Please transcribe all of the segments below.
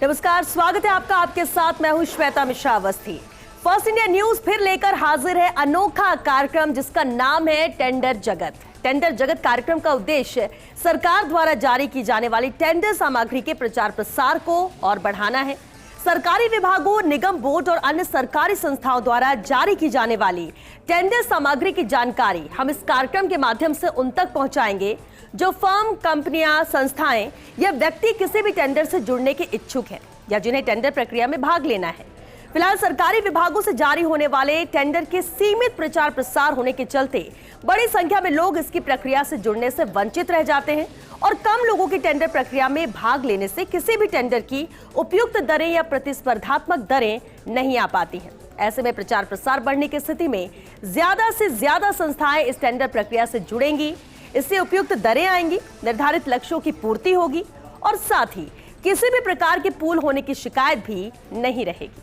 नमस्कार, स्वागत है आपका। आपके साथ मैं हूं Shweta Mishra Awasthi. First India news फिर लेकर हाजिर है अनोखा कार्यक्रम जिसका नाम है टेंडर जगत। टेंडर जगत कार्यक्रम का उद्देश्य सरकार द्वारा जारी की जाने वाली टेंडर सामग्री के प्रचार प्रसार को और बढ़ाना है। सरकारी विभागों, निगम, बोर्ड और अन्य सरकारी संस्थाओं द्वारा जारी की जाने वाली टेंडर सामग्री की जानकारी हम इस कार्यक्रम के माध्यम से उन तक पहुंचाएंगे जो फर्म, कंपनियां, संस्थाएं या व्यक्ति किसी भी टेंडर से जुड़ने के इच्छुक हैं या जिन्हें टेंडर प्रक्रिया में भाग लेना है। फिलहाल सरकारी विभागों से जारी होने वाले टेंडर के सीमित प्रचार प्रसार होने के चलते बड़ी संख्या में लोग इसकी प्रक्रिया से जुड़ने से वंचित रह जाते हैं और कम लोगों की टेंडर प्रक्रिया में भाग लेने से किसी भी टेंडर की उपयुक्त दरें या प्रतिस्पर्धात्मक दरें नहीं आ पाती हैं। ऐसे में प्रचार प्रसार बढ़ने की स्थिति में ज्यादा से ज्यादा संस्थाएं इस टेंडर प्रक्रिया से जुड़ेंगी, इससे उपयुक्त दरें आएंगी, निर्धारित लक्ष्यों की पूर्ति होगी और साथ ही किसी भी प्रकार के पूल होने की शिकायत भी नहीं रहेगी।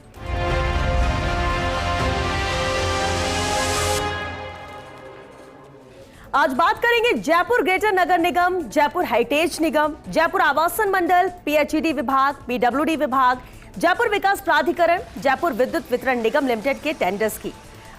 आज बात करेंगे जयपुर ग्रेटर नगर निगम, जयपुर हेरिटेज निगम, जयपुर आवासन मंडल, पीएचईडी विभाग, पीडब्ल्यूडी विभाग, जयपुर विकास प्राधिकरण, जयपुर विद्युत वितरण निगम लिमिटेड के टेंडर्स की।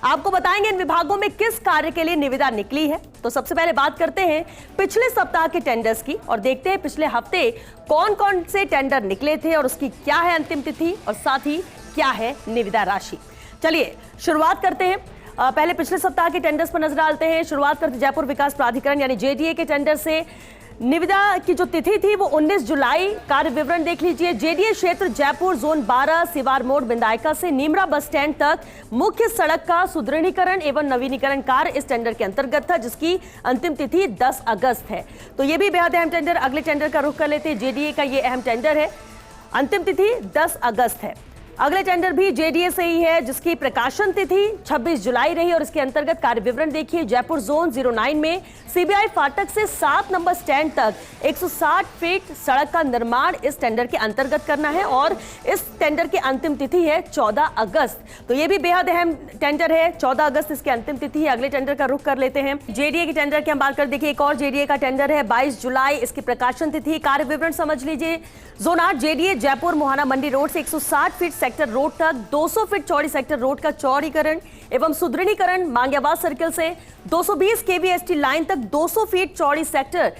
आपको बताएंगे इन विभागों में किस कार्य के लिए निविदा निकली है। तो सबसे पहले बात करते हैं पिछले सप्ताह के टेंडर्स की और देखते हैं पिछले हफ्ते कौन कौन से टेंडर निकले थे और उसकी क्या है अंतिम तिथि और साथ ही क्या है निविदा राशि। चलिए शुरुआत करते हैं। पहले पिछले सप्ताह के टेंडर्स पर नजर डालते हैं। शुरुआत करते जयपुर विकास प्राधिकरण यानी जेडीए के टेंडर से। निविदा की जो तिथि थी वो 19 जुलाई। कार्य विवरण देख लीजिए। जेडीए क्षेत्र जयपुर जोन 12 सिवार मोड़ बिंदायका से नीमरा बस स्टैंड तक मुख्य सड़क का सुदृढ़ीकरण एवं नवीनीकरण कार्य इस टेंडर के अंतर्गत था, जिसकी अंतिम तिथि 10 अगस्त है। तो ये भी बेहद अहम टेंडर। अगले टेंडर का रुख कर लेते हैं। जेडीए का ये अहम टेंडर है, अंतिम तिथि 10 अगस्त है। अगले टेंडर भी जेडीए से ही है, जिसकी प्रकाशन तिथि 26 जुलाई रही और इसके अंतर्गत कार्य विवरण देखिए। जयपुर जोन 09 में सीबीआई फाटक से 7 नंबर स्टैंड तक 160 फीट सड़क का निर्माण इस टेंडर के अंतर्गत करना है और इस टेंडर की अंतिम तिथि है 14 अगस्त। तो ये भी बेहद अहम टेंडर है, 14 अगस्त इसकी अंतिम तिथि है। अगले टेंडर का रुख कर लेते हैं। जेडीए के टेंडर की हम बात कर देखिए। एक और जेडीए का टेंडर है 22 जुलाई, इसकी प्रकाशन तिथि। कार्य विवरण समझ लीजिए। जोन 8 जेडीए जयपुर मोहाना मंडी रोड से 160 फीट सेक्टर रोड तक 200 फीट चौड़ी सेक्टर रोड का चौड़ीकरण एवं सुदृढ़ीकरण। मांग्याबाद सर्किल से 220 केवीएसटी लाइन तक 200 फीट चौड़ी सेक्टर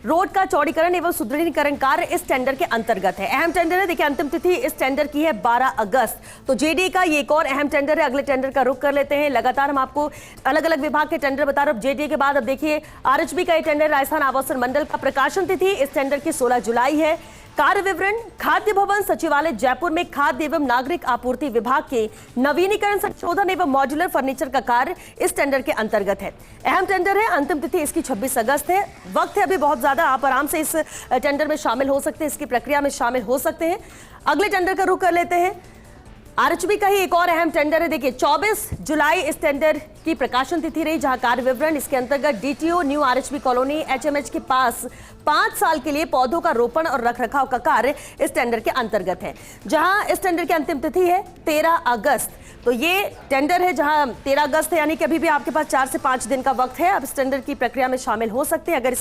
रोड का चौड़ीकरण एवं सुदृढ़ीकरण कार्य इस टेंडर के अंतर्गत है। अहम टेंडर है। देखिए अंतिम तिथि इस टेंडर की है 12 अगस्त। तो जेडीए का ये एक और अहम टेंडर है। अगले टेंडर का रुख कर लेते हैं। लगातार हम आपको अलग अलग विभाग के टेंडर बता रहे हैं। जेडीए के बाद अब देखिए आरएचबी का ये टेंडर राजस्थान आवासन मंडल का। प्रकाशन तिथि इस टेंडर की 16 जुलाई है। कार्य विवरण खाद्य भवन सचिवालय जयपुर में खाद्य एवं नागरिक आपूर्ति विभाग के नवीनीकरण, संशोधन एवं मॉड्यूलर फर्नीचर का कार्य इस टेंडर के अंतर्गत है। अहम टेंडर है। अंतिम तिथि इसकी 26 अगस्त है। वक्त है अभी बहुत ज्यादा, आप आराम से इस टेंडर में शामिल हो सकते हैं, इसकी प्रक्रिया में शामिल हो सकते हैं। अगले टेंडर का रुख कर लेते हैं। आरएचबी का ही एक और अहम टेंडर है। देखिए 24 जुलाई इस टेंडर की प्रकाशन तिथि रही, जहां कार्य विवरण इसके अंतर्गत DTO new RHB colony HMH के पास 5 साल के लिए पौधों का रोपण और रखरखाव का कार्य इस टेंडर के अंतर्गत है, जहां इस टेंडर की अंतिम तिथि है 13 अगस्त। तो ये टेंडर है जहां 13 अगस्त है, यानी कि अभी भी आपके पास 4 से 5 दिन का वक्त है। अब इस टेंडर की प्रक्रिया में शामिल हो सकते हैं अगर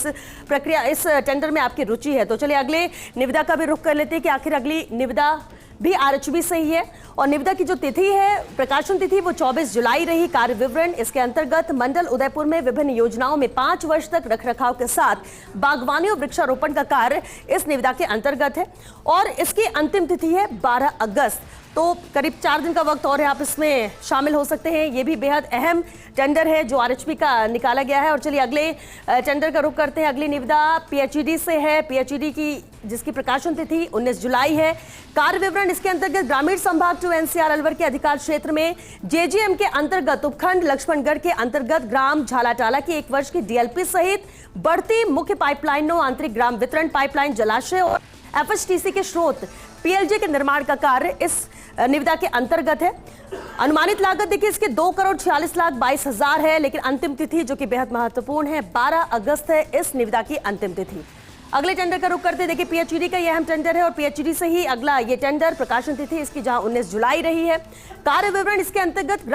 इस टेंडर में आपकी रुचि है। तो चलिए अगले निविदा का भी रुख कर लेते हैं कि आखिर अगली निविदा भी आरएचबी से ही है और निविदा की जो तिथि है, प्रकाशन तिथि, वो 24 जुलाई रही। कार्य विवरण इसके अंतर्गत मंडल उदयपुर में विभिन्न योजनाओं में 5 वर्ष तक रखरखाव के साथ बागवानी और वृक्षारोपण का कार्य इस निविदा के अंतर्गत है और इसकी अंतिम तिथि है 12 अगस्त। तो करीब 4 दिन का वक्त और है, आप इसमें शामिल हो सकते हैं। ये भी बेहद अहम टेंडर है जो आरएचबी का निकाला गया है। और चलिए अगले टेंडर का रुख करते हैं। अगली निविदा पीएचईडी से है। पीएचईडी की जिसकी प्रकाशन तिथि 19 जुलाई है। कार्य विवरण इसके अंतर्गत ग्रामीण संभाग टू एनसीआर अलवर के अधिकार क्षेत्र में जेजीएम के अंतर्गत उपखंड लक्ष्मणगढ़ के अंतर्गत ग्राम झालाटाला की 1 वर्ष की डीएलपी सहित बढ़ती मुख्य पाइपलाइनों, आंतरिक ग्राम वितरण पाइपलाइन, जलाशय और एफएचटीसी के स्रोत पीएलजे के निर्माण का कार्य इस निविदा के अंतर्गत है। अनुमानित लागत देखिए इसके 2,46,22,000 है, लेकिन अंतिम तिथि जो कि बेहद महत्वपूर्ण है 12 अगस्त है इस निविदा की अंतिम तिथि। अगले टेंडर का रुख करते देखिए पीएचईडी का यह अहम टेंडर है और पीएचईडी से ही अगला ये टेंडर। प्रकाशन तिथि इसकी जहां 19 जुलाई रही है। कार्य विवरण इसके अंतर्गत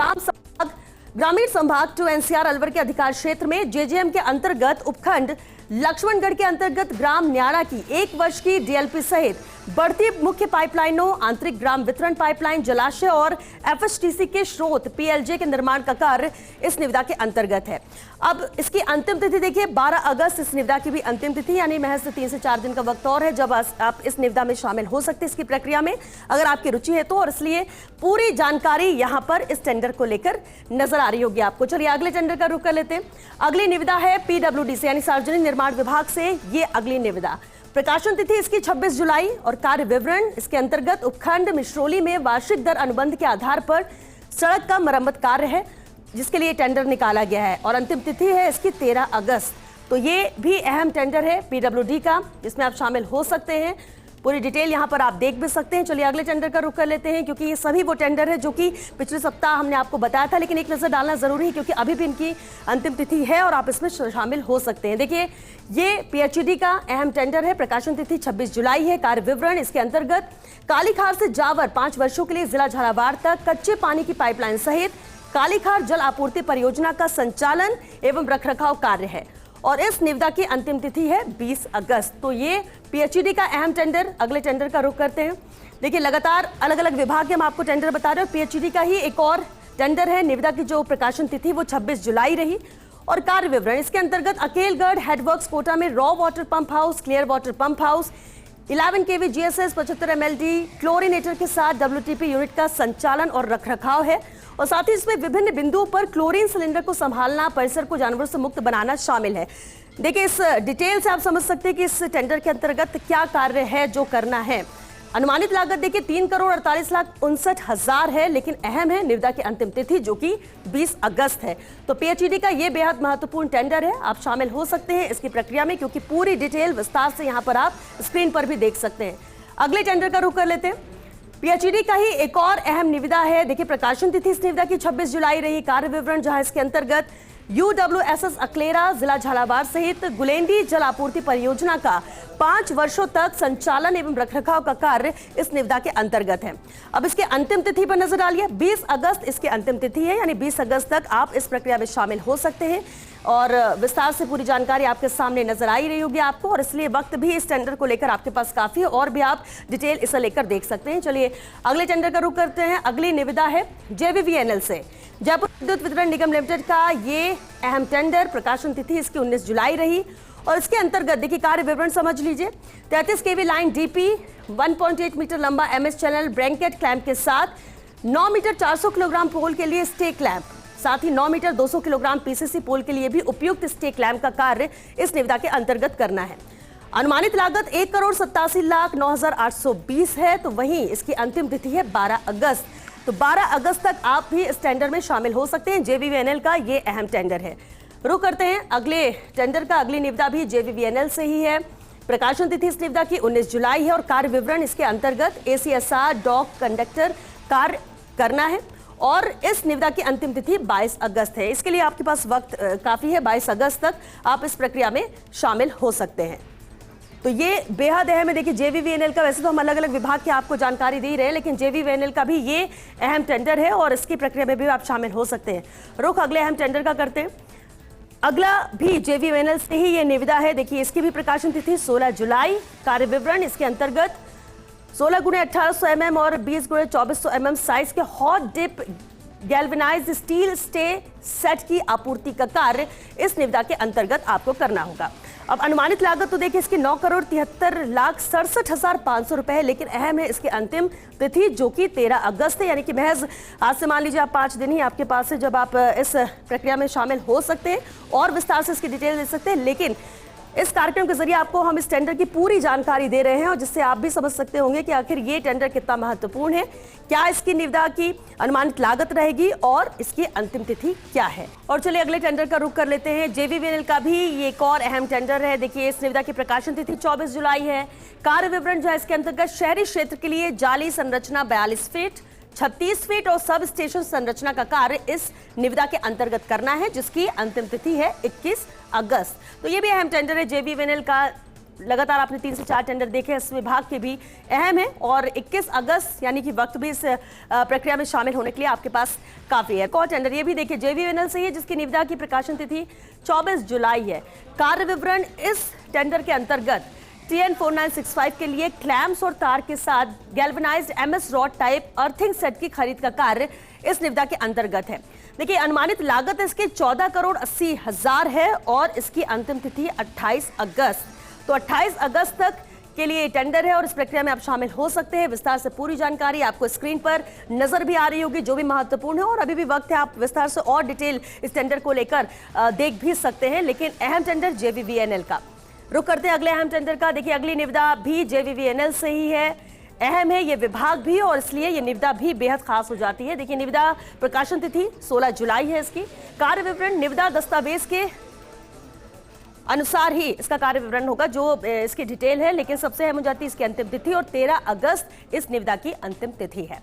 ग्रामीण संभाग टू एनसीआर अलवर के अधिकार क्षेत्र में जेजेएम के अंतर्गत उपखंड लक्ष्मणगढ़ के अंतर्गत ग्राम न्याड़ा की 1 वर्ष की डीएलपी सहित बढ़ती मुख्य पाइपलाइनों, आंतरिक ग्राम वितरण पाइपलाइन, जलाशय और एफएचटीसी के स्रोत पीएलजे के निर्माण का कार्य इस निविदा के अंतर्गत है। अब इसकी अंतिम तिथि देखिए 12 अगस्त इस निविदा की भी अंतिम तिथि, यानी महज 3 से 4 दिन का वक्त और है जब आप इस निविदा में शामिल हो सकते हैं इसकी प्रक्रिया में, अगर आपकी रुचि है तो। और इसलिए पूरी जानकारी यहां पर इस टेंडर को लेकर नजर आ रही होगी आपको। चलिए अगले टेंडर का रुख कर लेते हैं। अगली निविदा है पीडब्ल्यूडी से, यानी सार्वजनिक निर्माण विभाग से ये अगली निविदा। प्रकाशन तिथि इसकी 26 जुलाई और कार्य विवरण इसके अंतर्गत उपखंड मिश्रोली में वार्षिक दर अनुबंध के आधार पर सड़क का मरम्मत कार्य है, जिसके लिए टेंडर निकाला गया है और अंतिम तिथि है इसकी 13 अगस्त। तो ये भी अहम टेंडर है पीडब्ल्यूडी का, जिसमें आप शामिल हो सकते हैं। पूरी डिटेल यहां पर आप देख भी सकते हैं। चलिए अगले टेंडर का रुख कर लेते हैं, क्योंकि ये सभी वो टेंडर है जो कि पिछले सप्ताह हमने आपको बताया था, लेकिन एक नजर डालना जरूरी है क्योंकि अभी भी इनकी अंतिम तिथि है और आप इसमें शामिल हो सकते हैं। देखिए ये पीएचईडी का अहम टेंडर है। प्रकाशन तिथि 26 जुलाई है। कार्य विवरण इसके अंतर्गत कालीखार से जावर 5 वर्षों के लिए जिला झालावाड़ तक कच्चे पानी की पाइपलाइन सहित कालीखार जल आपूर्ति परियोजना का संचालन एवं रखरखाव कार्य है और इस निविदा की अंतिम तिथि है 20 अगस्त। तो ये पीएचईडी का अहम टेंडर। अगले टेंडर का रुख करते हैं। देखिए लगातार अलग अलग विभाग के हम आपको टेंडर बता रहे हैं। पीएचईडी का ही एक और टेंडर है। निविदा की जो प्रकाशन तिथि वो 26 जुलाई रही और कार्य विवरण इसके अंतर्गत अकेलगढ़ हेडवर्क्स कोटा में raw water pump house, clear water pump house, 11 kV GSS 75 MLD chlorinator के साथ WTP यूनिट का संचालन और रखरखाव है और साथ ही इसमें विभिन्न बिंदुओं पर क्लोरीन सिलेंडर को संभालना, परिसर को जानवरों से मुक्त बनाना शामिल है। देखिए इस डिटेल से आप समझ सकते हैं कि इस टेंडर के अंतर्गत क्या कार्य है जो करना है। अनुमानित लागत देखिए 3,48,59,000 है, लेकिन अहम है निविदा की अंतिम तिथि जो कि 20 अगस्त है। तो पीएचईडी का ये बेहद महत्वपूर्ण टेंडर है। आप शामिल हो सकते हैं इसकी प्रक्रिया में, क्योंकि पूरी डिटेल विस्तार से यहाँ पर आप स्क्रीन पर भी देख सकते हैं। अगले टेंडर का रुख कर लेते हैं। पीएचईडी का ही एक और अहम निविदा है। देखिए प्रकाशन तिथि इस निविदा की 26 जुलाई रही। कार्य विवरण जहां इसके अंतर्गत UWSS अकलेरा जिला झालावाड़ सहित गुलेंडी जल आपूर्ति परियोजना का 5 वर्षों तक संचालन एवं रखरखाव का कार्य इस निविदा के अंतर्गत है। अब इसके अंतिम तिथि पर नजर डालिए। 20 अगस्त इसकी अंतिम तिथि है, यानी 20 अगस्त तक आप इस प्रक्रिया में शामिल हो सकते हैं और विस्तार से पूरी जानकारी आपके सामने नजर आ ही रही होगी आपको, और इसलिए वक्त भी इस टेंडर को लेकर आपके पास काफी है और भी आप डिटेल इसे लेकर देख सकते हैं। चलिए अगले टेंडर का रुख करते हैं। अगली निविदा है JVVNL से, जयपुर विद्युत वितरण निगम लिमिटेड का ये अहम टेंडर। प्रकाशन तिथि इसकी 19 जुलाई रही और इसके अंतर्गत देखिए कार्य विवरण समझ लीजिए। 33 kV लाइन DP 1.8 मीटर लंबा MS चैनल ब्रैकेट क्लैंप के साथ 9 मीटर 400 किलोग्राम पोल के लिए स्टे क्लैंप, साथ ही 9 मीटर 200 किलोग्राम PCC पोल के लिए भी उपयुक्त स्टे क्लैंप का कार्य इस निविदा के अंतर्गत करना है। अनुमानित लागत 1,87,09,820 है। तो वहीं इसकी अंतिम तिथि है 12 अगस्त। तो 12 अगस्त तक आप भी इस टेंडर में शामिल हो सकते हैं। JVVNL का ये अहम टेंडर है। रुक करते हैं अगले टेंडर का। अगली निविदा भी JVVNL से ही है। प्रकाशन तिथि इस निविदा की 19 जुलाई है और कार्य विवरण इसके अंतर्गत ACSR डॉक कंडक्टर कार्य करना है और इस निविदा की अंतिम तिथि 22 अगस्त है। इसके लिए आपके पास वक्त काफी है। 22 अगस्त तक आप इस प्रक्रिया में शामिल हो सकते हैं। तो ये बेहद अहम है। देखिए JVVNL का, वैसे तो हम अलग अलग विभाग की आपको जानकारी दे रहे हैं, लेकिन JVVNL का भी ये अहम टेंडर है और इसकी प्रक्रिया में भी आप शामिल हो सकते हैं। रुख अगले अहम टेंडर का करते हैं। अगला भी JVVNL से ही ये निविदा है। देखिए इसकी भी प्रकाशन तिथि 16 जुलाई। कार्य विवरण इसके अंतर्गत 16 × 1800 mm और 20 × 2400 mm साइज के hot dip galvanized steel stay set की आपूर्ति का कार्य इस निविदा के अंतर्गत आपको करना होगा। अब अनुमानित लागत तो देखिए इसकी 9,73,67,500 रुपए है, लेकिन अहम है इसकी अंतिम तिथि जो कि 13 अगस्त है, यानी कि महज आज से मान लीजिए आप 5 दिन ही आपके पास है जब आप इस प्रक्रिया में शामिल हो सकते हैं और विस्तार से इसकी डिटेल दे सकते हैं। लेकिन इस कार्यक्रम के जरिए आपको हम इस टेंडर की पूरी जानकारी दे रहे हैं और जिससे आप भी समझ सकते होंगे कि आखिर ये टेंडर कितना महत्वपूर्ण है, क्या इसकी निविदा की अनुमानित लागत रहेगी और इसकी अंतिम तिथि क्या है। और चलिए अगले टेंडर का रुख कर लेते हैं। JVVNL का भी ये एक और अहम टेंडर है। देखिए इस निविदा की प्रकाशन तिथि 24 जुलाई है। कार्य विवरण जो है इसके अंतर्गत शहरी क्षेत्र के लिए जाली संरचना 42 फीट, 36 फीट और सब स्टेशन संरचना का कार्य इस निविदा के अंतर्गत करना है, जिसकी अंतिम तिथि है 21 अगस्त। तो ये भी अहम टेंडर है JVVNL का। लगातार आपने 3 से 4 टेंडर देखे, इस विभाग के भी अहम है और 21 अगस्त यानी कि वक्त भी इस प्रक्रिया में शामिल होने के लिए आपके पास काफी है। एक और टेंडर ये भी देखिए JVVNL से ही है, जिसकी निविदा की प्रकाशन तिथि 24 जुलाई है। कार्य विवरण इस टेंडर के अंतर्गत TN4965 के लिए क्लैम्प्स और तार के साथ galvanized MS rod type earthing set की खरीद का कार्य इस निविदा के अंतर्गत है। देखिए, अनुमानित लागत इसकी 14,80,00,000 है और इसकी अंतिम तिथि 28 अगस्त। तो 28 अगस्त तक के लिए टेंडर है और इस प्रक्रिया में आप शामिल हो सकते हैं। विस्तार से पूरी जानकारी आपको स्क्रीन पर नजर भी आ रही होगी, जो भी महत्वपूर्ण है, और अभी भी वक्त है, आप विस्तार से और डिटेल इस टेंडर को लेकर देख भी सकते हैं। लेकिन अहम टेंडर JVVNL का रुख करते हैं अगले अहम टेंडर का। देखिए, अगली निविदा भी JVVNL से ही है, अहम है ये विभाग भी, और इसलिए ये निविदा भी बेहद खास हो जाती है। देखिए, निविदा प्रकाशन तिथि 16 जुलाई है। इसकी कार्य विवरण निविदा दस्तावेज के अनुसार ही इसका कार्य विवरण होगा, जो इसकी डिटेल है। लेकिन सबसे अहम हो जाती है इसकी अंतिम तिथि, और 13 अगस्त इस निविदा की अंतिम तिथि है।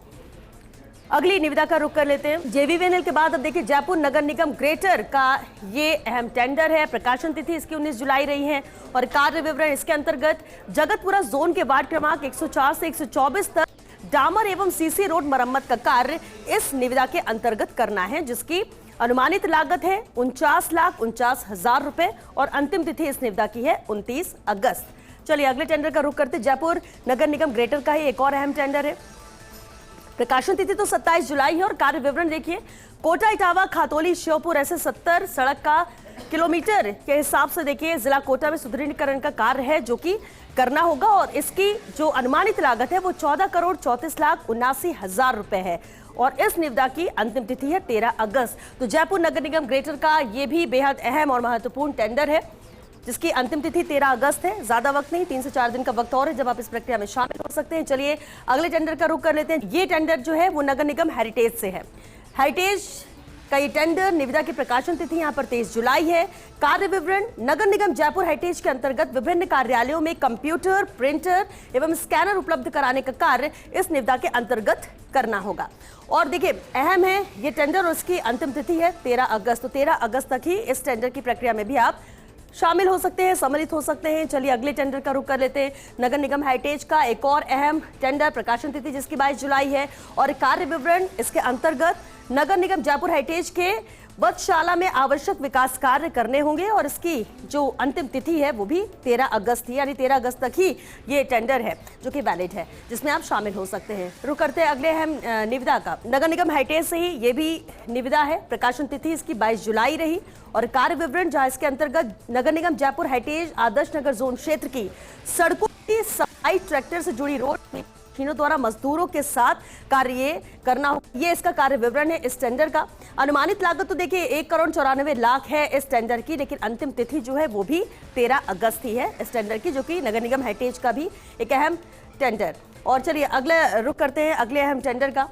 अगली निविदा का रुख कर लेते हैं। JVVNL के बाद अब देखिए, जयपुर नगर निगम ग्रेटर का ये अहम टेंडर है। प्रकाशन तिथि इसकी 19 जुलाई रही है और कार्य विवरण इसके अंतर्गत जगतपुरा जोन के वार्ड क्रमांक 104 से 124 तक डामर एवं CC रोड मरम्मत का कार्य इस निविदा के अंतर्गत करना है, जिसकी अनुमानित लागत है 49,49,000 रुपए और अंतिम तिथि इस निविदा की है 29 अगस्त। चलिए अगले टेंडर का रुख करते। जयपुर नगर निगम ग्रेटर का ही एक और अहम टेंडर है। प्रकाशन तिथि तो 27 जुलाई है और कार्य विवरण देखिए, कोटा इटावा खातौली श्योपुर ऐसे 70 सड़क का किलोमीटर के हिसाब से देखिए जिला कोटा में सुदृढ़ीकरण का कार्य है, जो कि करना होगा, और इसकी जो अनुमानित लागत है वो 14,34,79,000 रुपए है और इस निविदा की अंतिम तिथि है 13 अगस्त। तो जयपुर नगर निगम ग्रेटर का ये भी बेहद अहम और महत्वपूर्ण टेंडर है, जिसकी अंतिम तिथि 13 अगस्त है। ज्यादा वक्त नहीं, 3 से 4 दिन का वक्त और है जब आप इस प्रक्रिया में शामिल हो सकते हैं। चलिए अगले टेंडर का रुख कर लेते हैं। ये टेंडर जो है वो नगर निगम हेरिटेज से है। हेरिटेज का ये टेंडर निविदा की प्रकाशन तिथि यहाँ पर 23 जुलाई है। कार्य विवरण नगर निगम जयपुर हेरिटेज के अंतर्गत विभिन्न कार्यालयों में कंप्यूटर, प्रिंटर एवं स्कैनर उपलब्ध कराने का कार्य इस निविदा के अंतर्गत करना होगा। और देखिए, अहम है ये टेंडर और इसकी अंतिम तिथि है 13 अगस्त। तो 13 अगस्त तक ही इस टेंडर की प्रक्रिया में भी आप शामिल हो सकते हैं, सम्मिलित हो सकते हैं। चलिए अगले टेंडर का रुख कर लेते हैं। नगर निगम हेरिटेज का एक और अहम टेंडर, प्रकाशन तिथि जिसकी 22 जुलाई है और कार्य विवरण इसके अंतर्गत नगर निगम जयपुर हेरिटेज के वधशाला में आवश्यक विकास कार्य करने होंगे और इसकी जो अंतिम तिथि है वो भी 13 अगस्त थी, यानी 13 अगस्त तक ही ये टेंडर है जो कि वैलिड है, जिसमें आप शामिल हो सकते हैं। रुक करते हैं अगले अहम निविदा का। नगर निगम हेरिटेज से ही ये भी निविदा है। प्रकाशन तिथि इसकी 22 जुलाई रही और कार्य विवरण जहां इसके अंतर्गत नगर निगम जयपुर हेरिटेज आदर्श नगर जोन क्षेत्र की सड़कों की सफाई, ट्रैक्टर से जुड़ी रोड मशीनों द्वारा मजदूरों के साथ कार्य करना हो, ये इसका कार्य विवरण है इस टेंडर का। अनुमानित लागत तो देखिए 1,94,00,000 है इस टेंडर की, लेकिन अंतिम तिथि जो है वो भी 13 अगस्त ही है इस टेंडर की, जो कि नगर निगम हेरिटेज का भी एक अहम टेंडर। और चलिए अगले रुख करते हैं अगले अहम टेंडर का।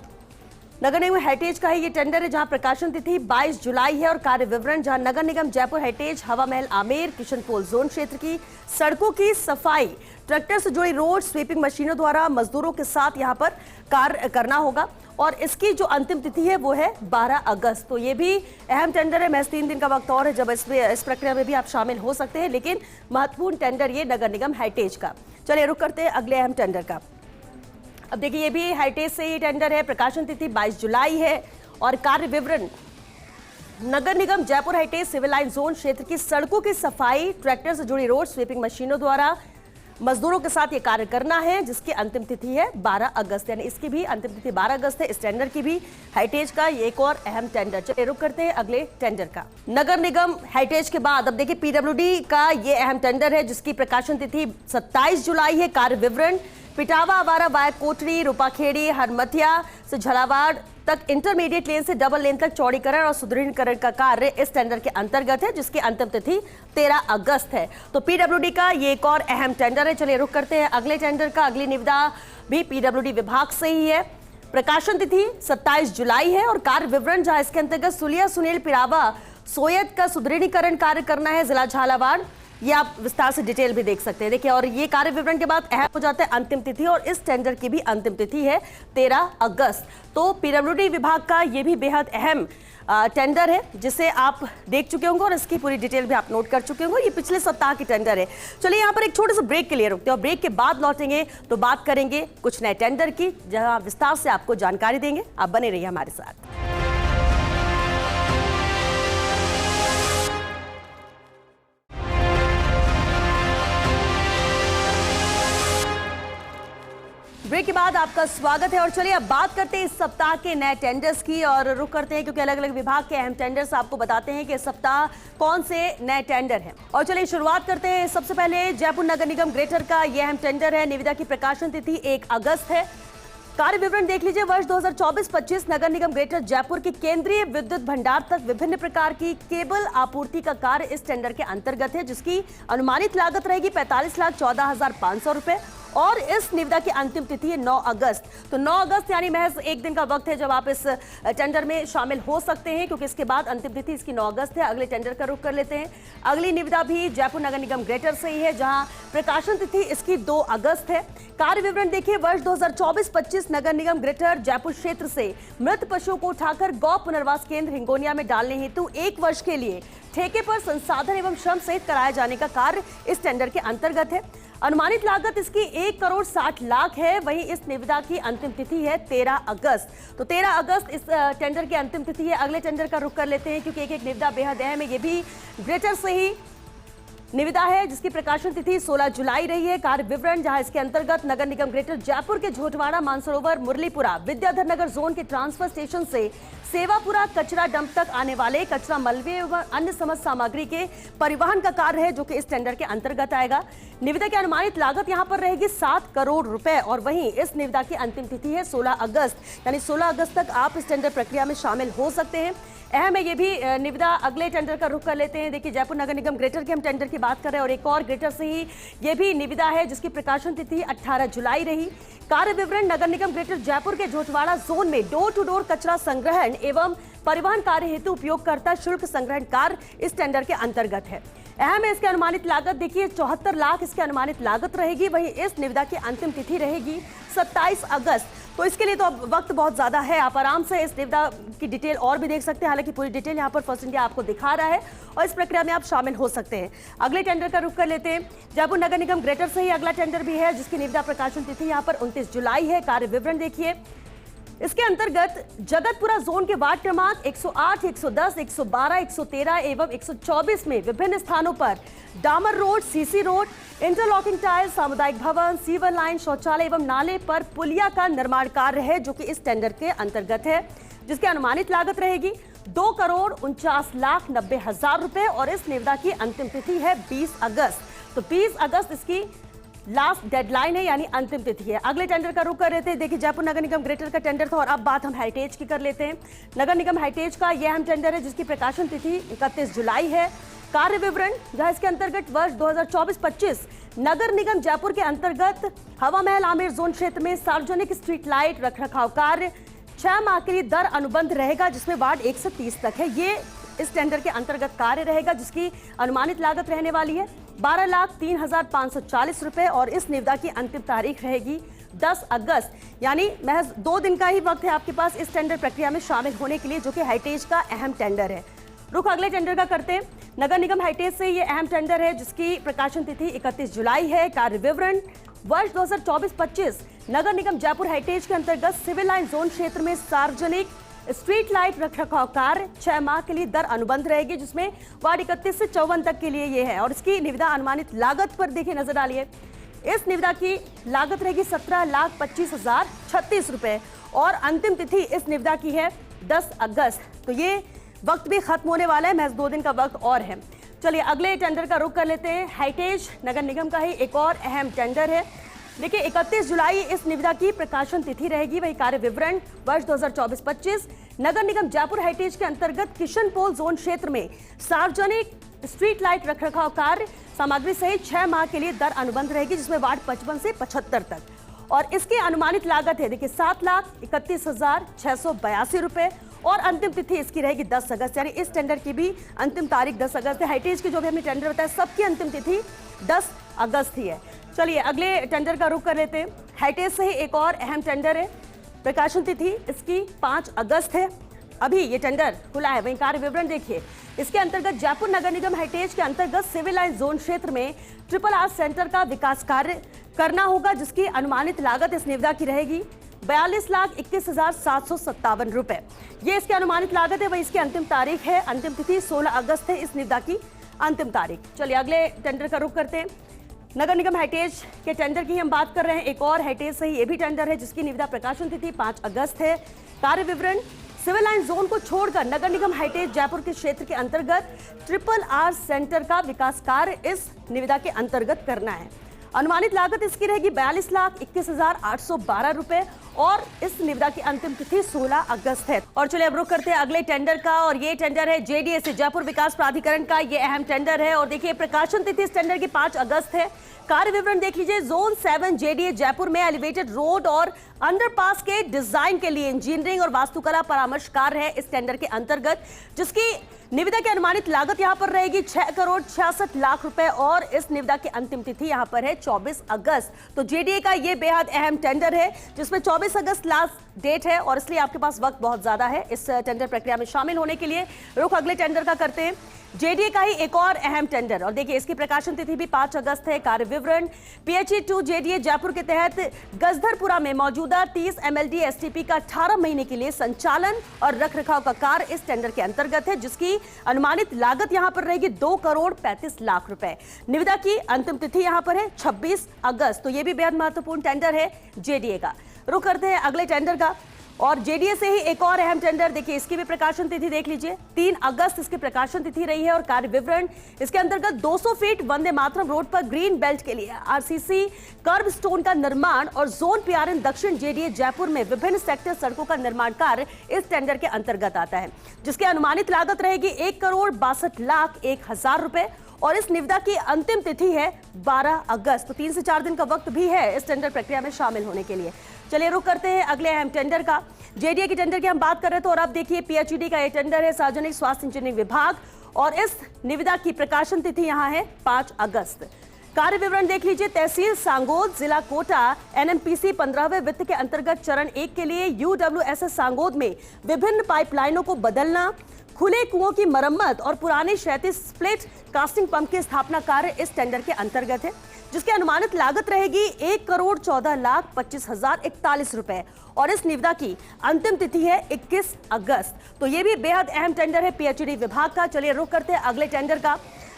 नगर निगम हेरिटेज का ही ये टेंडर है जहां प्रकाशन तिथि 22 जुलाई है और कार्य विवरण जहां नगर निगम जयपुर हेरिटेज हवा महल आमेर किशनपोल जोन क्षेत्र की सड़कों की सफाई, ट्रैक्टर से जुड़ी रोड स्वीपिंग मशीनों द्वारा मजदूरों के साथ यहां पर कार्य करना होगा और इसकी जो अंतिम तिथि है वो है 12 अगस्त। तो ये भी अहम टेंडर है। महज 3 दिन का वक्त और है जब इस प्रक्रिया में भी आप शामिल हो सकते हैं, लेकिन महत्वपूर्ण टेंडर ये नगर निगम हेरिटेज का। चलिए रुक करते हैं अगले अहम टेंडर का। अब देखिए, ये भी हेरिटेज से ही टेंडर है। प्रकाशन तिथि 22 जुलाई है और कार्य विवरण नगर निगम Jaipur heritage civil line zone क्षेत्र की सड़कों की सफाई, ट्रैक्टर से जुड़ी रोड स्वीपिंग मशीनों द्वारा मजदूरों के साथ ये कार्य करना है, जिसकी अंतिम तिथि है 12 अगस्त, यानी इसकी भी अंतिम तिथि 12 अगस्त है। इस टेंडर की भी हेरिटेज का ये एक और अहम टेंडर। चलिए रुक करते हैं अगले टेंडर का। नगर निगम हेरिटेज के बाद अब देखिए PWD का ये अहम टेंडर है जिसकी प्रकाशन तिथि 27 जुलाई है। कार्य विवरण पिटावा आवारा वाया कोटरी, रूपाखेड़ी, हरमतिया से झालावाड़ तक इंटरमीडिएट लेन से डबल लेन तक चौड़ीकरण और सुदृढ़ीकरण का कार्य इस टेंडर के अंतर्गत है, जिसकी अंतिम तिथि 13 अगस्त है। तो PWD का ये एक और अहम टेंडर है। चलिए रुक करते हैं अगले टेंडर का। अगली निविदा भी PWD विभाग से ही है। प्रकाशन तिथि 27 जुलाई है और कार्य विवरण जहां इसके अंतर्गत सुलिया सुनील पिरावा सोयत का सुदृढ़ीकरण कार्य करना है जिला झालावाड़। ये आप विस्तार से डिटेल भी देख सकते हैं। देखिए, और ये कार्य विवरण के बाद अहम हो जाता है अंतिम तिथि और इस टेंडर की भी अंतिम तिथि है 13 अगस्त। तो PWD विभाग का ये भी बेहद अहम टेंडर है जिसे आप देख चुके होंगे और इसकी पूरी डिटेल भी आप नोट कर चुके होंगे। ये पिछले सप्ताह की टेंडर है। चलिए यहाँ पर एक छोटे से ब्रेक के लिए रुकते हैं और ब्रेक के बाद लौटेंगे तो बात करेंगे कुछ नए टेंडर की, जहां विस्तार से आपको जानकारी देंगे। आप बने रहिए हमारे साथ। ब्रेक के बाद आपका स्वागत है और चलिए अब बात करते हैं इस सप्ताह के नए टेंडर्स की और रुक करते हैं क्योंकि अलग अलग विभाग के अहम टेंडर्स आपको बताते हैं कि इस सप्ताह कौन से नए टेंडर हैं। और चलिए शुरुआत करते हैं। सबसे पहले जयपुर नगर निगम ग्रेटर का यह अहम टेंडर है। निविदा की प्रकाशन तिथि 1 अगस्त है। कार्य विवरण देख लीजिए। वर्ष 2024-25 नगर निगम ग्रेटर जयपुर के केंद्रीय विद्युत भंडार तक विभिन्न प्रकार की केबल आपूर्ति का कार्य इस टेंडर के अंतर्गत है, जिसकी अनुमानित लागत रहेगी 45,14,500 रुपए और इस निविदा की अंतिम तिथि है 9 अगस्त। तो 9 अगस्त यानी महज एक दिन का वक्त है जब आप इस टेंडर में शामिल हो सकते हैं, क्योंकि इसके बाद अंतिम तिथि इसकी 9 अगस्त है। अगले टेंडर का रुख कर लेते हैं। अगली निविदा भी जयपुर नगर निगम ग्रेटर से ही है, जहां प्रकाशन तिथि इसकी 2 अगस्त है। कार्य विवरण देखिए। वर्ष 2024-25 नगर निगम ग्रेटर जयपुर क्षेत्र से मृत पशुओं को उठाकर गौ पुनर्वास केंद्र हिंगोनिया में डालने हेतु 1 वर्ष के लिए ठेके पर संसाधन एवं श्रम सहित कराए जाने का कार्य इस टेंडर के अंतर्गत है। अनुमानित लागत इसकी 1,60,00,000 है। वहीं इस निविदा की अंतिम तिथि है 13 अगस्त। तो 13 अगस्त इस टेंडर की अंतिम तिथि है। अगले टेंडर का रुख कर लेते हैं, क्योंकि एक निविदा बेहद अहम है। ये भी ग्रेटर से ही निविदा है, जिसकी प्रकाशन तिथि 16 जुलाई रही है। कार्य विवरण जहां इसके अंतर्गत नगर निगम ग्रेटर जयपुर के झोटवाड़ा, मानसरोवर, मुरलीपुरा, विद्याधर नगर जोन के ट्रांसफर स्टेशन से सेवापुरा कचरा डंप तक आने वाले कचरा, मलबे एवं अन्य समस्त सामग्री के परिवहन का कार्य है, जो कि इस टेंडर के अंतर्गत आएगा। निविदा की अनुमानित लागत यहां पर रहेगी 7 करोड़ रुपए और वहीं इस निविदा की अंतिम तिथि है 16 अगस्त, यानी 16 अगस्त तक आप इस टेंडर प्रक्रिया में शामिल हो सकते हैं। अहम है ये भी निविदा। अगले टेंडर का रुख कर लेते हैं। देखिए, जयपुर नगर निगम ग्रेटर के हम टेंडर की बात कर रहे हैं और एक और ग्रेटर से ही ये भी निविदा है, जिसकी प्रकाशन तिथि 18 जुलाई रही। कार्य विवरण नगर निगम ग्रेटर जयपुर के झोटवाड़ा जोन में डोर टू डोर कचरा संग्रहण एवं परिवहन कार्य हेतु उपयोगकर्ता शुल्क संग्रहण कार्य इस टेंडर के अंतर्गत है। अहम है इसकी अनुमानित लागत देखिए 74 लाख इसकी अनुमानित लागत रहेगी। वहीं इस निविदा की अंतिम तिथि रहेगी 27 अगस्त। तो इसके लिए तो अब वक्त बहुत ज्यादा है। आप आराम से इस निविदा की डिटेल और भी देख सकते हैं। हालांकि पूरी डिटेल यहाँ पर फर्स्ट इंडिया आपको दिखा रहा है और इस प्रक्रिया में आप शामिल हो सकते हैं। अगले टेंडर का रुख कर लेते हैं। जयपुर नगर निगम ग्रेटर से ही अगला टेंडर भी है, जिसकी निविदा प्रकाशन तिथि यहाँ पर 29 जुलाई है। कार्य विवरण देखिए। इसके अंतर्गत जगतपुरा जोन के वार्ड क्रमांक 108, 110, 112, 113 एवं 124 में विभिन्न स्थानों पर डामर road, CC road, interlocking tile, सामुदायिक भवन, सीवर लाइन, शौचालय एवं नाले पर पुलिया का निर्माण कार्य है, जो कि इस टेंडर के अंतर्गत है, जिसकी अनुमानित लागत रहेगी 2,49,90,000 रुपए और इस निविदा की अंतिम तिथि है 20 अगस्त। तो 20 अगस्त इसकी लास्ट डेडलाइन है, यानी अंतिम तिथि है। अगले टेंडर का रुख कर लेते हैं। देखिए, जयपुर नगर निगम ग्रेटर का टेंडर था और अब बात हम हेरिटेज की कर लेते हैं। नगर निगम हेरिटेज का यह अहम टेंडर है, जिसकी प्रकाशन तिथि 31 जुलाई है। कार्य विवरण जहां इसके अंतर्गत वर्ष 2024-25 नगर निगम जयपुर के अंतर्गत हवा महल आमेर जोन क्षेत्र में सार्वजनिक स्ट्रीट लाइट रखरखाव कार्य 6 माह के लिए दर अनुबंध रहेगा, जिसमें वार्ड 1 से 30 तक है। ये इस टेंडर के अंतर्गत कार्य रहेगा, जिसकी अनुमानित लागत रहने वाली है 12,03,540 रुपए और इस निविदा की अंतिम तारीख रहेगी 10 अगस्त, यानी महज 2 दिन का ही वक्त है आपके पास इस टेंडर प्रक्रिया में शामिल होने के लिए, जो कि हेरिटेज का अहम टेंडर है। रुख अगले टेंडर का करते हैं। नगर निगम हेरिटेज से ये अहम टेंडर है, जिसकी प्रकाशन तिथि 31 जुलाई है। कार्य विवरण वर्ष 2024-25 नगर निगम जयपुर हेरिटेज के अंतर्गत सिविल लाइन जोन क्षेत्र में सार्वजनिक स्ट्रीट लाइट रखरखाव कार्य 6 माह के लिए दर अनुबंध रहेगी, जिसमें वार्ड 31 से 54 तक के लिए ये है। और इसकी निविदा अनुमानित लागत पर देखिए नजर डालिए। इस निविदा की लागत रहेगी 17,25,036 रुपए और अंतिम तिथि इस निविदा की है 10 अगस्त। तो ये वक्त भी खत्म होने वाला है, महज 2 दिन का वक्त और है। चलिए अगले टेंडर का रुख कर लेते हैं। हेरिटेज नगर निगम का ही एक और अहम टेंडर है। देखिए, 31 जुलाई इस निविदा की प्रकाशन तिथि रहेगी। वही कार्य विवरण वर्ष 2024-25 नगर निगम जयपुर हेरिटेज के अंतर्गत किशनपोल जोन क्षेत्र में सार्वजनिक स्ट्रीट लाइट रखरखाव कार्य सामग्री सहित 6 माह के लिए दर अनुबंध रहेगी, जिसमें वार्ड 55 से 75 तक और इसकी अनुमानित लागत है देखिए 7,31,682 रुपए और अंतिम तिथि इसकी रहेगी 10 अगस्त, यानी इस टेंडर की भी अंतिम तारीख 10 अगस्त है। हेरिटेज की जो भी हमने टेंडर बताया सबकी अंतिम तिथि 10 अगस्त ही है। चलिए अगले टेंडर का रुख कर लेते हैं। हेरिटेज से ही एक और अहम टेंडर है। प्रकाशन तिथि इसकी 5 अगस्त है। अभी ये टेंडर खुला है। वहीं कार्य विवरण देखिए। इसके अंतर्गत जयपुर नगर निगम हेरिटेज के अंतर्गत सिविल लाइन जोन क्षेत्र में RRR सेंटर का विकास कार्य करना होगा, जिसकी अनुमानित लागत इस निविदा की रहेगी 42,21,757 रुपए। ये इसकी अनुमानित लागत है। वही इसकी अंतिम तारीख है, अंतिम तिथि 16 अगस्त है इस निविदा की अंतिम तारीख। चलिए अगले टेंडर का रुख करते हैं। नगर निगम हेरिटेज के टेंडर की हम बात कर रहे हैं। एक और हेरिटेज से ही ये भी टेंडर है जिसकी निविदा प्रकाशन तिथि 5 अगस्त है। कार्य विवरण, सिविल लाइन जोन को छोड़कर नगर निगम हेरिटेज जयपुर के क्षेत्र के अंतर्गत RRR सेंटर का विकास कार्य इस निविदा के अंतर्गत करना है। अनुमानित लागत इसकी रहेगी 42,21,812 रुपए और इस निविदा की अंतिम तिथि 16 अगस्त है। और चलिए अब रुक करते हैं अगले टेंडर का, और ये टेंडर है JDA से, जयपुर विकास प्राधिकरण का ये अहम टेंडर है। और देखिए प्रकाशन तिथि इस टेंडर की 5 अगस्त है। कार्य विवरण देख लीजिए। जोन 7 JDA जयपुर में एलिवेटेड रोड और अंडरपास के डिजाइन के लिए इंजीनियरिंग और वास्तुकला परामर्श कार्य है इस टेंडर के अंतर्गत, जिसकी निविदा की अनुमानित लागत यहां पर रहेगी 6,66,00,000 रुपए और इस निविदा की अंतिम तिथि यहां पर है 24 अगस्त। तो JDA का ये बेहद अहम टेंडर है जिसमें 24 अगस्त लास्ट डेट है और इसलिए आपके पास वक्त बहुत ज्यादा है इस टेंडर प्रक्रिया में शामिल होने के लिए। रुख अगले टेंडर का करते हैं। JDA का ही एक और अहम टेंडर, और देखिए इसकी प्रकाशन तिथि भी 5 अगस्त है। कार्य विवरण, PHE2 JDA जयपुर के तहत गजधरपुरा में मौजूदा 30 MLD STP का 18 महीने के लिए संचालन और रखरखाव का कार्य इस टेंडर के अंतर्गत है, जिसकी अनुमानित लागत यहां पर रहेगी 2,35,00,000 रुपए। निविदा की अंतिम तिथि यहां पर है 26 अगस्त। तो यह भी बेहद महत्वपूर्ण टेंडर है JDA का। रुक करते हैं अगले टेंडर का, और JDA से ही एक और अहम टेंडर, देखिए इसकी भी प्रकाशन तिथि देख लीजिए। 3 अगस्त इसकी प्रकाशन तिथि रही है। और कार्य विवरण, इसके अंतर्गत 200 फीट वंदे मातरम रोड पर ग्रीन बेल्ट के लिए RCC कर्ब स्टोन का निर्माण और जोन PRN दक्षिण JDA जयपुर में विभिन्न सेक्टर सड़कों का निर्माण कार्य इस टेंडर के अंतर्गत आता है, जिसकी अनुमानित लागत रहेगी 1,62,01,000 रुपए और इस निविदा की अंतिम तिथि है 12 अगस्त। तो 3 से 4 दिन का वक्त भी है इस टेंडर प्रक्रिया में शामिल होने के लिए। चलिए रुक करते हैं अगले अहम टेंडर का। JDA के टेंडर की हम बात कर रहे थे और अब देखिए PHED का ये टेंडर है, सार्वजनिक स्वास्थ्य इंजीनियरिंग विभाग, और इस निविदा की प्रकाशन तिथि यहां है 5 अगस्त। कार्य विवरण देख लीजिए। तहसील सांगोद, जिला कोटा, NMPC 15वें वित्त के अंतर्गत चरण 1 के लिए UWSS सांगोद में विभिन्न पाइपलाइनों को बदलना, खुले कुओं की मरम्मत और पुराने क्षैतिज स्प्लिट कास्टिंग पंप की स्थापना कार्य इस टेंडर के अंतर्गत है, जिसकी अनुमानित लागत रहेगी 1,14,25,041 रुपए और इस निविदा की अंतिम तिथि है 21 अगस्त। तो ये भी बेहद अहम टेंडर है PHED विभाग का। चलिए रुक करते हैं अगले टेंडर का।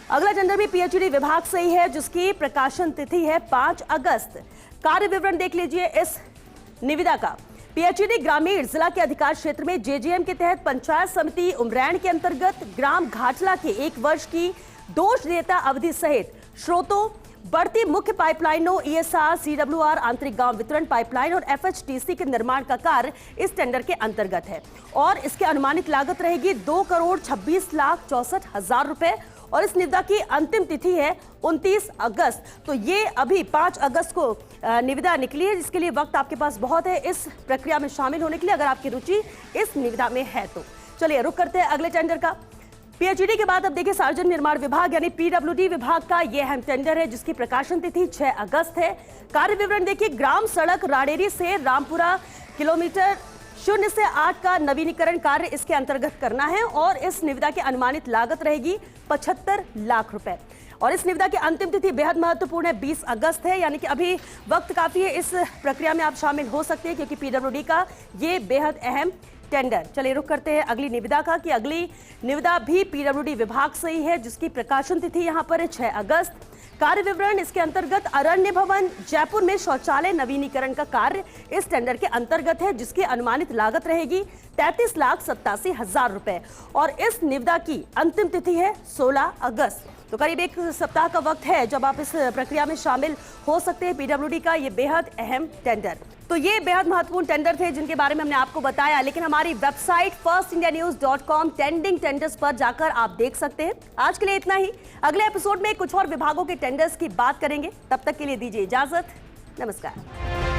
अगला टेंडर भी PHED विभाग से ही है, जिसकी प्रकाशन तिथि है 5 अगस्त। कार्य विवरण देख लीजिए इस निविदा का। PHED ग्रामीण जिला के अधिकार क्षेत्र में JJM के तहत पंचायत समिति उमरैन के अंतर्गत ग्राम घाटला के 1 वर्ष की दोष देयता अवधि सहित स्रोतों, बढ़ती मुख्य पाइपलाइनों, ESR, CWR, आंतरिक गांव वितरण पाइपलाइन और FHTC के निर्माण का कार्य इस टेंडर के अंतर्गत है और इसकी अनुमानित लागत रहेगी 2,26,64,000 रुपए और इस निविदा की अंतिम तिथि है 29 अगस्त। तो ये अभी 5 अगस्त को निविदा निकली है, जिसके लिए वक्त आपके पास बहुत है इस प्रक्रिया में शामिल होने के लिए, अगर आपकी रुचि इस निविदा में है तो। चलिए रुक करते हैं अगले टेंडर का। PHED के बाद अब देखिए सार्वजनिक निर्माण विभाग यानी PWD विभाग का यह अहम टेंडर है, जिसकी प्रकाशन तिथि 6 अगस्त है। कार्य विवरण देखिए। ग्राम सड़क राडेरी से रामपुरा किलोमीटर 0 से 8 का नवीनीकरण कार्य इसके अंतर्गत करना है और इस निविदा की अनुमानित लागत रहेगी 75 लाख रुपए और इस निविदा की अंतिम तिथि बेहद महत्वपूर्ण है, 20 अगस्त है, यानी कि अभी वक्त काफी है, इस प्रक्रिया में आप शामिल हो सकते हैं क्योंकि PWD का ये बेहद अहम टेंडर। चलिए रुक करते हैं अगली निविदा का कि अगली निविदा भी PWD विभाग से ही है, जिसकी प्रकाशन तिथि यहां पर है 6 अगस्त। कार्य विवरण इसके अंतर्गत अरण्य भवन जयपुर में शौचालय नवीनीकरण का कार्य इस टेंडर के अंतर्गत है, जिसकी अनुमानित लागत रहेगी 33,87,000 रुपए और इस निविदा की अंतिम तिथि है 16 अगस्त। तो करीब 1 सप्ताह का वक्त है जब आप इस प्रक्रिया में शामिल हो सकते हैं। PWD का ये बेहद अहम टेंडर। तो ये बेहद महत्वपूर्ण टेंडर थे जिनके बारे में हमने आपको बताया, लेकिन हमारी वेबसाइट firstindianews.com टेंडिंग टेंडर्स पर जाकर आप देख सकते हैं। आज के लिए इतना ही। अगले एपिसोड में कुछ और विभागों के टेंडर्स की बात करेंगे। तब तक के लिए दीजिए इजाजत। नमस्कार।